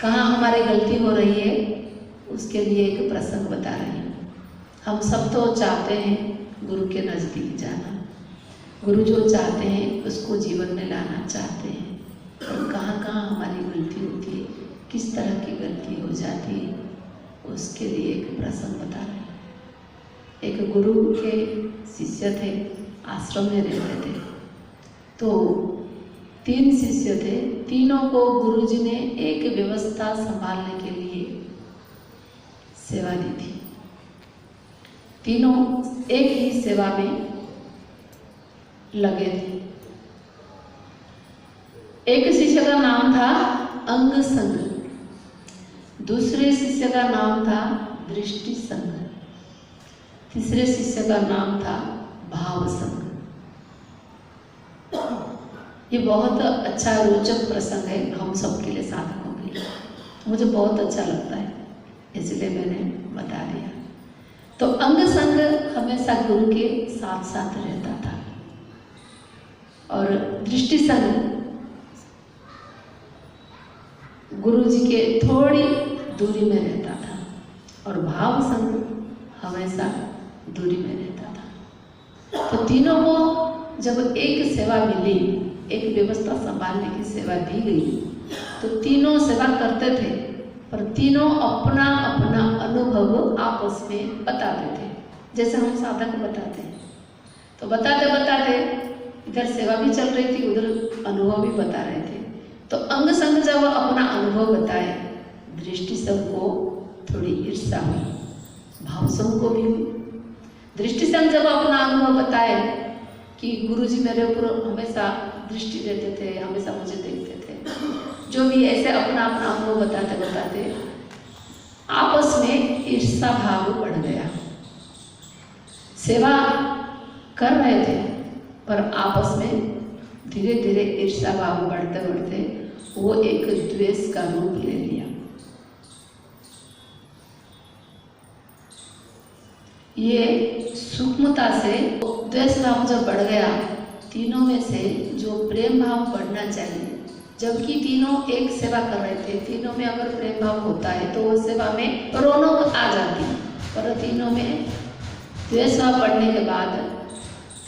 कहाँ हमारी गलती हो रही है उसके लिए एक प्रसंग बता रही हूँ। हम सब तो चाहते हैं गुरु के नज़दीक जाना, गुरु जो चाहते हैं उसको जीवन में लाना चाहते हैं, और कहाँ कहाँ हमारी गलती होती है, किस तरह की गलती हो जाती है, उसके लिए एक प्रसंग बता रहे हैं। एक गुरु के शिष्य थे, आश्रम में रहते थे। तो 3 शिष्य थे, तीनों को गुरुजी ने एक व्यवस्था संभालने के लिए सेवा दी थी। तीनों एक ही सेवा में लगे थे। एक शिष्य का नाम था अंग संग, दूसरे शिष्य का नाम था दृष्टि संग, तीसरे शिष्य का नाम था भाव संग। ये बहुत अच्छा रोचक प्रसंग है हम सबके लिए, साधकों के लिए। मुझे बहुत अच्छा लगता है, इसलिए मैंने बता दिया। तो अंग संग हमेशा गुरु के साथ साथ रहता था, और दृष्टि संग गुरु जी के थोड़ी दूरी में रहता था, और भाव संग हमेशा दूरी में रहता था। तो तीनों को जब एक सेवा मिली, एक व्यवस्था संभालने की सेवा दी गई, तो तीनों सेवा करते थे, पर तीनों अपना अपना अनुभव आपस में बताते थे, जैसे हम साधक बताते हैं। तो बताते बताते इधर सेवा भी चल रही थी, उधर अनुभव भी बता रहे थे। तो अंग संग जब अपना अनुभव बताए, दृष्टि संग को थोड़ी ईर्ष्या हुई, भाव संग को भी हुई। दृष्टि संग जब अपना अनुभव बताए कि गुरुजी मेरे ऊपर हमेशा दृष्टि देते थे, हमेशा मुझे देखते थे, जो भी ऐसे अपना अपना अनुभव बताते बताते आपस में ईर्ष्या भाव बढ़ गया। सेवा कर रहे थे, पर आपस में धीरे धीरे ईर्ष्या भाव बढ़ते बढ़ते वो एक द्वेष का रूप ले लिया। ये सूक्ष्मता से द्वेष भाव जब बढ़ गया, तीनों में से जो प्रेम भाव बढ़ना चाहिए, जबकि तीनों एक सेवा कर रहे थे, तीनों में अगर प्रेम भाव होता है तो वो सेवा में रौनक आ जाती है, पर तीनों में द्वेष भाव बढ़ने के बाद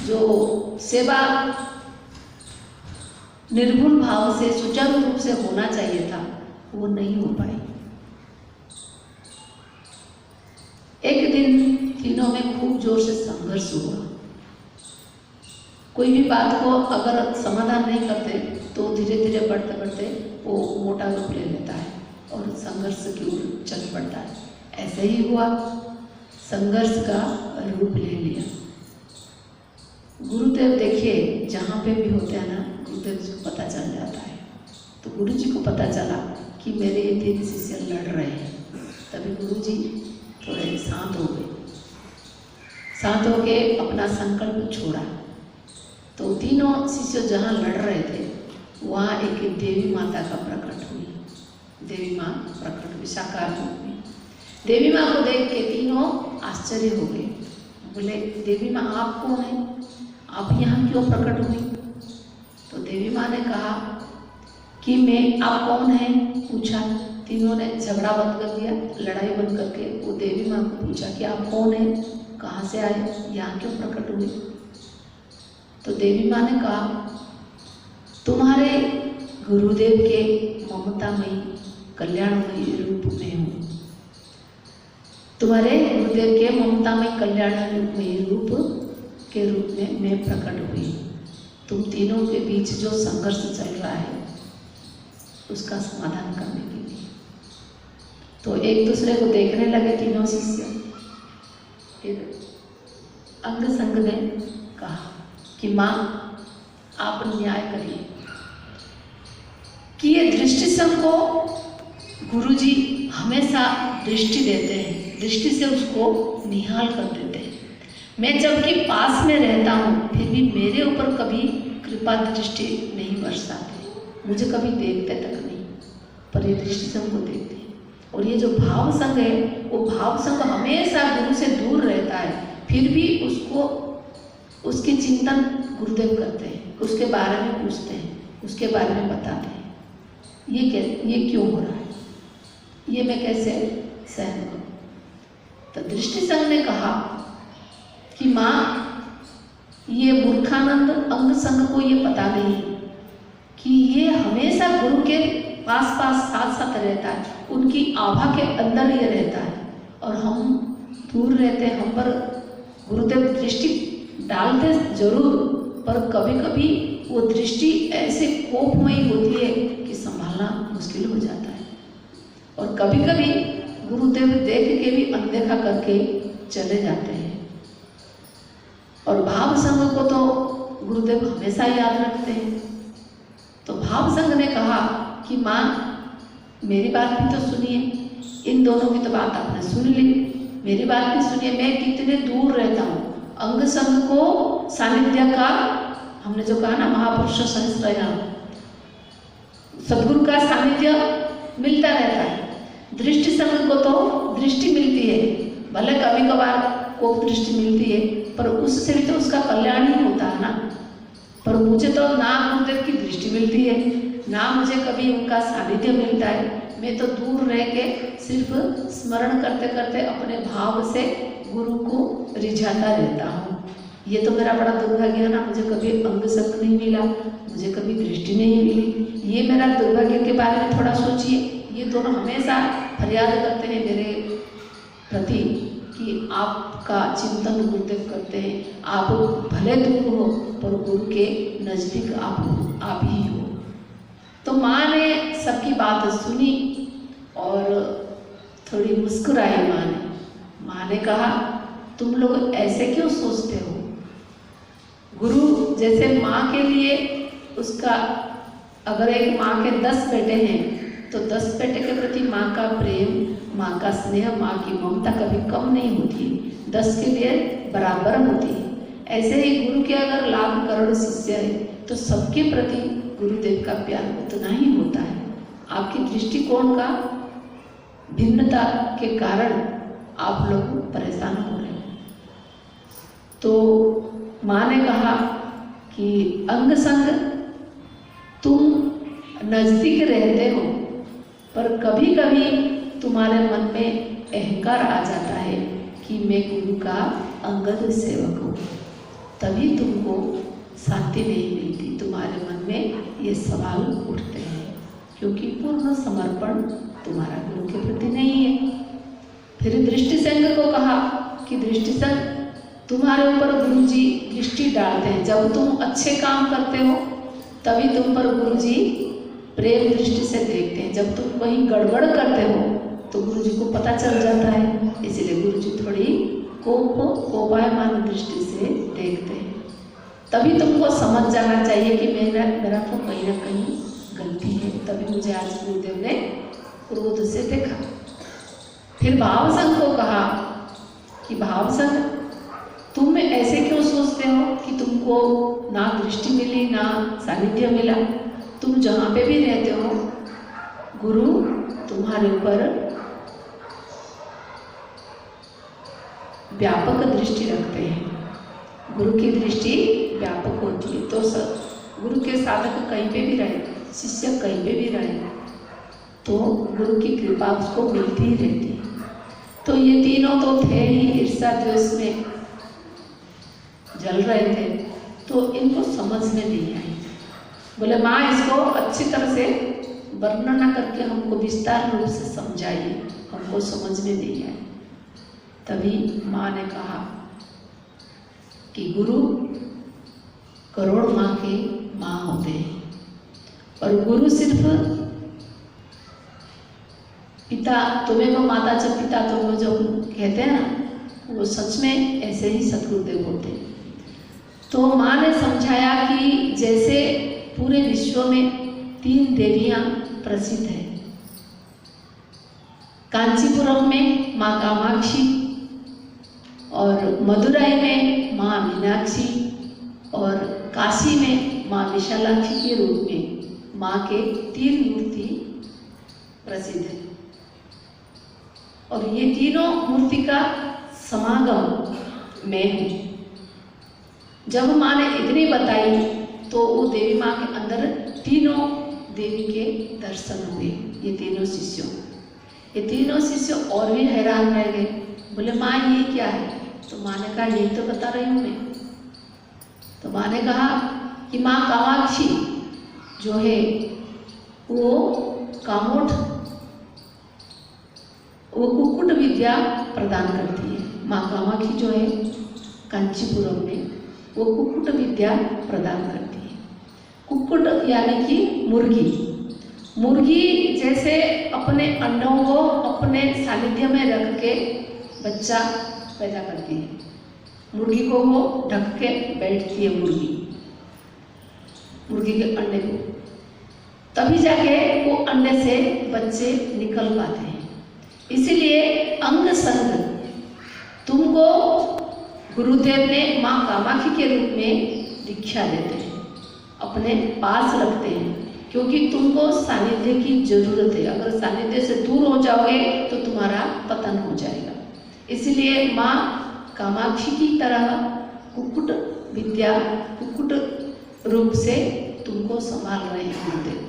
जो सेवा निर्भुल भाव से सुचारू रूप से होना चाहिए था, वो नहीं हो पाई। एक दिन तीनों में खूब जोर से संघर्ष हुआ। कोई भी बात को अगर समाधान नहीं करते तो धीरे धीरे बढ़ते बढ़ते वो मोटा रूप ले लेता है और संघर्ष की ओर चल पड़ता है। ऐसे ही हुआ, संघर्ष का रूप ले लिया। गुरुदेव देखिए, जहाँ पे भी होते हैं ना, गुरुदेव जी को पता चल जाता है। तो गुरु जी को पता चला कि मेरे ये 3 शिष्य लड़ रहे हैं, तभी गुरु जी थोड़े शांत हो गए। शांत होके अपना संकल्प छोड़ा। तो तीनों शिष्य जहाँ लड़ रहे थे, वहाँ एक देवी माता का प्रकट हुई। देवी माँ प्रकट विशाकार रूप में। देवी माँ को देख के तीनों आश्चर्य हो गए। बोले, देवी माँ आप कौन है, आप यहाँ क्यों प्रकट हुई? तो देवी माँ ने कहा कि मैं, आप कौन है पूछा। तीनों ने झगड़ा बंद कर दिया, लड़ाई बंद करके वो देवी माँ को पूछा कि आप कौन है, कहाँ से आए, यहाँ क्यों प्रकट हुए? तो देवी माँ ने कहा, तुम्हारे गुरुदेव के ममतामयी कल्याणमयी रूप में हूँ। तुम्हारे गुरुदेव के ममतामयी कल्याणमयी रूप के रूप में मैं प्रकट हुई। तुम तीनों के बीच जो संघर्ष चल रहा है उसका समाधान करने के लिए। तो एक दूसरे को देखने लगे तीनों शिष्य। फिर अंग संग ने कहा कि माँ, आप न्याय करिए कि ये दृष्टि संग को गुरुजी हमेशा दृष्टि देते हैं, दृष्टि से उसको निहाल कर देते हैं। मैं जबकि पास में रहता हूँ, फिर भी मेरे ऊपर कभी कृपा दृष्टि नहीं बरसाते, मुझे कभी देखते तक नहीं, पर ये दृष्टि संग को देखते हैं। और ये जो भाव संग है, वो भाव संग हमेशा गुरु से दूर रहता है, फिर भी उसको उसकी चिंतन गुरुदेव करते हैं, उसके बारे में पूछते हैं, उसके बारे में बताते हैं। ये क्यों हो रहा है? ये मैं कैसे सहन करूं? तो दृष्टि संघ ने कहा कि माँ, ये मूर्खानंद अंग संघ को ये पता नहीं कि ये हमेशा गुरु के पास पास साथ साथ रहता है, उनकी आभा के अंदर ये रहता है और हम दूर रहते हैं। हम पर गुरुदेव दृष्टि डालते जरूर, पर कभी कभी वो दृष्टि ऐसे कोपमयी होती है कि संभालना मुश्किल हो जाता है और कभी कभी गुरुदेव देख के भी अनदेखा करके चले जाते हैं। और भाव संघ को तो गुरुदेव हमेशा याद रखते हैं। तो भाव संघ ने कहा कि माँ, मेरी बात भी तो सुनिए, इन दोनों की तो बात आपने सुन ली, मेरी बात भी सुनिए। मैं कितने दूर रहता हूँ, अंग संघ को सानिध्य का, हमने जो कहा ना महापुरुष सहस्त्रयाम, सद्गुरु का सानिध्य मिलता रहता है। दृष्टि संघ को तो दृष्टि मिलती है, भले कभी कभार कोप दृष्टि मिलती है, पर उससे भी तो उसका कल्याण ही होता है ना। पर मुझे तो ना गुरुदेव की दृष्टि मिलती है, ना मुझे कभी उनका सानिध्य मिलता है। मैं तो दूर रह के सिर्फ स्मरण करते करते अपने भाव से गुरु को रिझाता रहता हूँ। ये तो मेरा बड़ा दुर्भाग्य है ना, मुझे कभी अंग संघ नहीं मिला, मुझे कभी दृष्टि नहीं मिली। ये मेरा दुर्भाग्य के बारे में थोड़ा सोचिए। ये दोनों हमेशा फरियाद करते हैं मेरे प्रति कि आपका चिंतन गुरुदेव करते हैं, आप भले दूर हो पर गुरु के नज़दीक आप ही हो। तो माँ ने सबकी बात सुनी और थोड़ी मुस्कुराई माँ ने कहा, तुम लोग ऐसे क्यों सोचते हो? गुरु जैसे माँ के लिए उसका, अगर एक माँ के 10 बेटे हैं तो 10 बेटे के प्रति माँ का प्रेम, माँ का स्नेह, माँ की ममता कभी कम नहीं होती, 10 के लिए बराबर होती है। ऐसे ही गुरु के अगर लाख करोड़ शिष्य है तो सबके प्रति गुरुदेव का प्यार उतना ही होता है। आपकी दृष्टिकोण का भिन्नता के कारण आप लोग परेशान हो रहे हैं। तो माँ ने कहा कि अंग संग तुम नज़दीक रहते हो, पर कभी कभी तुम्हारे मन में अहंकार आ जाता है कि मैं गुरु का अंगद सेवक हूँ, तभी तुमको शांति नहीं मिलती। तुम्हारे मन में ये सवाल उठते हैं क्योंकि पूर्ण समर्पण तुम्हारा गुरु के प्रति नहीं है। फिर दृष्टि संघ को कहा कि दृष्टि संघ, तुम्हारे ऊपर गुरु जी दृष्टि डालते हैं। जब तुम अच्छे काम करते हो तभी तुम पर गुरु जी प्रेम दृष्टि से देखते हैं, जब तुम कहीं गड़बड़ करते हो तो गुरु जी को पता चल जाता है, इसीलिए गुरु जी थोड़ी कोपायमान दृष्टि से देखते हैं। तभी तुमको समझ जाना चाहिए कि मेरा तो कहीं ना कहीं गलती है, तभी मुझे आज गुरुदेव ने क्रोध से देखा। फिर भाव संघ को कहा कि भाव संघ, तुम ऐसे क्यों सोचते हो कि तुमको ना दृष्टि मिली ना सानिध्य मिला? तुम जहाँ पे भी रहते हो गुरु तुम्हारे ऊपर व्यापक दृष्टि रखते हैं। गुरु की दृष्टि व्यापक होती है। तो गुरु के साधक कहीं पे भी रहे, शिष्य कहीं पे भी रहे, तो गुरु की कृपा उसको मिलती ही रहती है। तो ये तीनों तो थे ही ईर्ष्या द्वेष में जल रहे थे, तो इनको समझ में नहीं आई। बोले माँ, इसको अच्छी तरह से वर्णन न करके हमको विस्तार रूप से समझाइए, हमको समझ में नहीं आए। तभी माँ ने कहा कि गुरु करोड़ माँ के माँ होते हैं, और गुरु सिर्फ पिता, तुम्हें वो माता जब पिता तुम्हें जो कहते हैं ना, वो सच में ऐसे ही सतगुरुदेव होते हैं। तो माँ ने समझाया कि जैसे पूरे विश्व में 3 देवियाँ प्रसिद्ध हैं, कांचीपुरम में माँ कामाक्षी, और मदुरई में माँ मीनाक्षी, और काशी में माँ विशालाक्षी के रूप में माँ के 3 मूर्ति प्रसिद्ध है। और ये तीनों मूर्ति का समागम मैं हूँ। जब माँ ने इतनी बताई तो वो देवी माँ के अंदर तीनों देवी के दर्शन हुए, ये तीनों शिष्यों। ये तीनों शिष्य और भी हैरान रह गए, बोले माँ ये क्या है? तो माँ ने कहा यही तो बता रही हूँ मैं। तो माँ ने कहा कि माँ कामाक्षी जो है वो कामोठ, वो कुक्कुट विद्या प्रदान करती है। माँ कामाक्षी जो है कांचीपुरम में वो कुक्कुट विद्या प्रदान करती है। कुक्कुट यानी कि मुर्गी। मुर्गी जैसे अपने अंडों को अपने सानिध्य में रख के बच्चा पैदा करती है, मुर्गी को वो ढक के बैठती है मुर्गी के अंडे को, तभी जाके वो अंडे से बच्चे निकल पाते हैं। इसीलिए अंग संग तुमको गुरुदेव ने माँ कामाक्षी के रूप में दीक्षा देते हैं, अपने पास रखते हैं, क्योंकि तुमको सानिध्य की जरूरत है। अगर सानिध्य से दूर हो जाओगे तो तुम्हारा पतन हो जाएगा। इसलिए माँ कामाक्षी की तरह कुक्कुट विद्या, कुक्कुट रूप से तुमको संभाल रहे हैं गुरुदेव।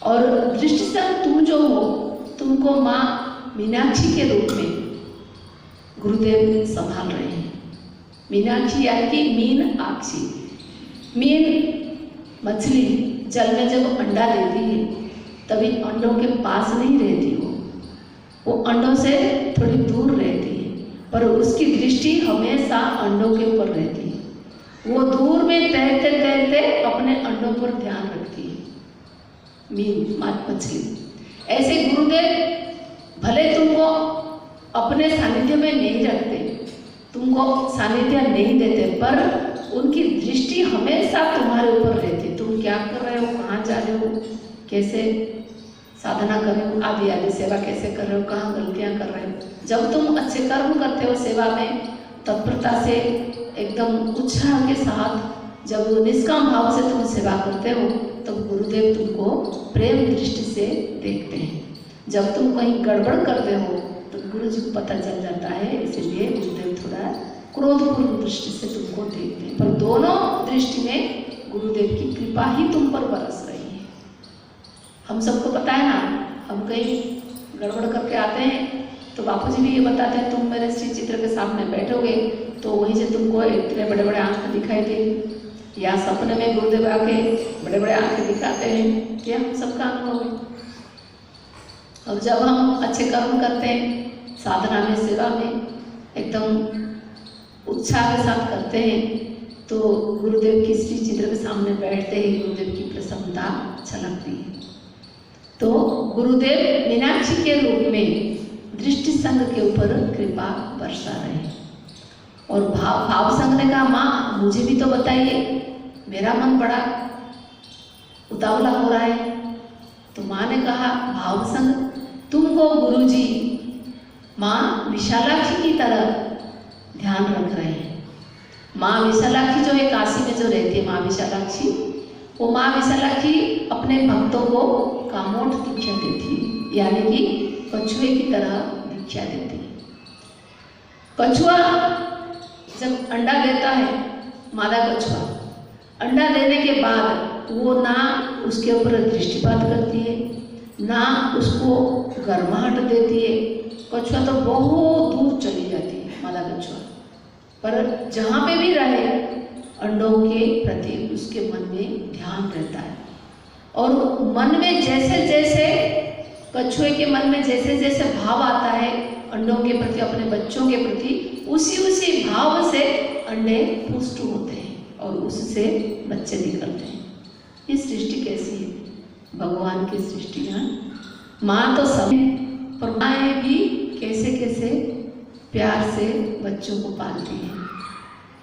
और दृष्टि संग तुम जो हो, तुमको माँ मीनाक्षी के रूप में गुरुदेव संभाल रहे हैं। मीनाक्षी यानी कि मीन आक्षी। मीन मछली जल में जब अंडा देती है तभी अंडों के पास नहीं रहती, वो अंडों से थोड़ी दूर रहती है, पर उसकी दृष्टि हमेशा अंडों के ऊपर रहती है। वो दूर में तैरते तैरते अपने अंडों पर ध्यान रखती है, मीन मछली। ऐसे गुरुदेव भले तुमको अपने सानिध्य में नहीं रखते, तुमको सानिध्य नहीं देते, पर उनकी दृष्टि हमेशा तुम्हारे ऊपर रहती। तुम क्या कर रहे हो, कहाँ जा रहे हो, कैसे साधना कर रहे हो, आदि आदि सेवा कैसे कर रहे हो, कहाँ गलतियाँ कर रहे हो। जब तुम अच्छे कर्म करते हो सेवा में तत्परता से, एकदम उत्साह के साथ, जब निष्काम भाव से तुम सेवा करते हो, तब गुरुदेव तुमको प्रेम दृष्टि से देखते हैं। जब तुम कहीं गड़बड़ करते हो तो गुरु जी को पता चल जाता है, इसलिए गुरुदेव थोड़ा क्रोधपूर्ण दृष्टि से तुमको देखते हैं। पर दोनों दृष्टि में गुरुदेव की कृपा ही तुम पर बरस रही है। हम सबको पता है ना, हम कहीं गड़बड़ करके आते हैं तो बापूजी भी ये बताते हैं, तुम मेरे श्री चित्र के सामने बैठोगे तो वहीं से तुमको इतने बड़े बड़े आंख दिखाई देंगे, या सपने में गुरुदेव आके बड़े बड़े आंखें दिखाते हैं, ये हम सबका अनुभव है। और जब हम अच्छे कर्म करते हैं, साधना में, सेवा में एकदम उत्साह के साथ करते हैं, तो गुरुदेव की श्री चित्र के सामने बैठते ही गुरुदेव की प्रसन्नता छलकती है। तो गुरुदेव मीनाक्षी के रूप में दृष्टि संग के ऊपर कृपा बरसा रहे हैं। और भाव संग ने कहा माँ मुझे भी तो बताइए, मेरा मन बड़ा उतावला हो रहा है। तो माँ ने कहा भाव संग तुमको गुरुजी माँ विशालाक्षी की तरह ध्यान रख रहे हैं। माँ विशालाक्षी जो है काशी में जो रहती है, माँ विशालाक्षी, वो माँ विशालाक्षी अपने भक्तों को कामोठ दीक्षा देती है, यानी कि कछुए की तरह दीक्षा देती है। कछुआ जब अंडा देता है, मादा कछुआ अंडा देने के बाद वो ना उसके ऊपर दृष्टिपात करती है, ना उसको गर्माहट देती है। कछुआ तो बहुत दूर चली जाती है, मादा कछुआ, पर जहाँ पे भी रहे अंडों के प्रति उसके मन में ध्यान रहता है। और मन में जैसे जैसे कछुए के मन में जैसे जैसे भाव आता है अंडों के प्रति, अपने बच्चों के प्रति, उसी उसी भाव से अंडे पुष्ट होते हैं और उससे बच्चे निकलते हैं। ये सृष्टि कैसी है, भगवान की सृष्टि है। माँ तो सब, पर माएँ भी कैसे कैसे प्यार से बच्चों को पालती हैं,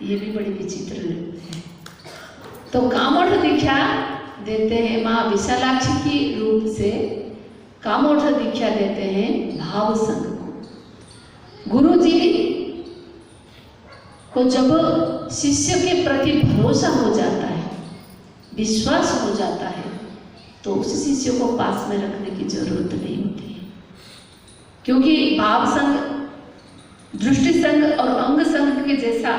ये भी बड़ी विचित्र है। तो कामोठ दीक्षा देते हैं माँ विशालाक्षी की रूप से, कामोठ दीक्षा देते हैं भाव संग को। गुरु जी को जब शिष्य के प्रति भरोसा हो जाता है, विश्वास हो जाता है, तो उस शिष्य को पास में रखने की जरूरत नहीं होती है, क्योंकि भाव संग, दृष्टि संग और अंग संग के जैसा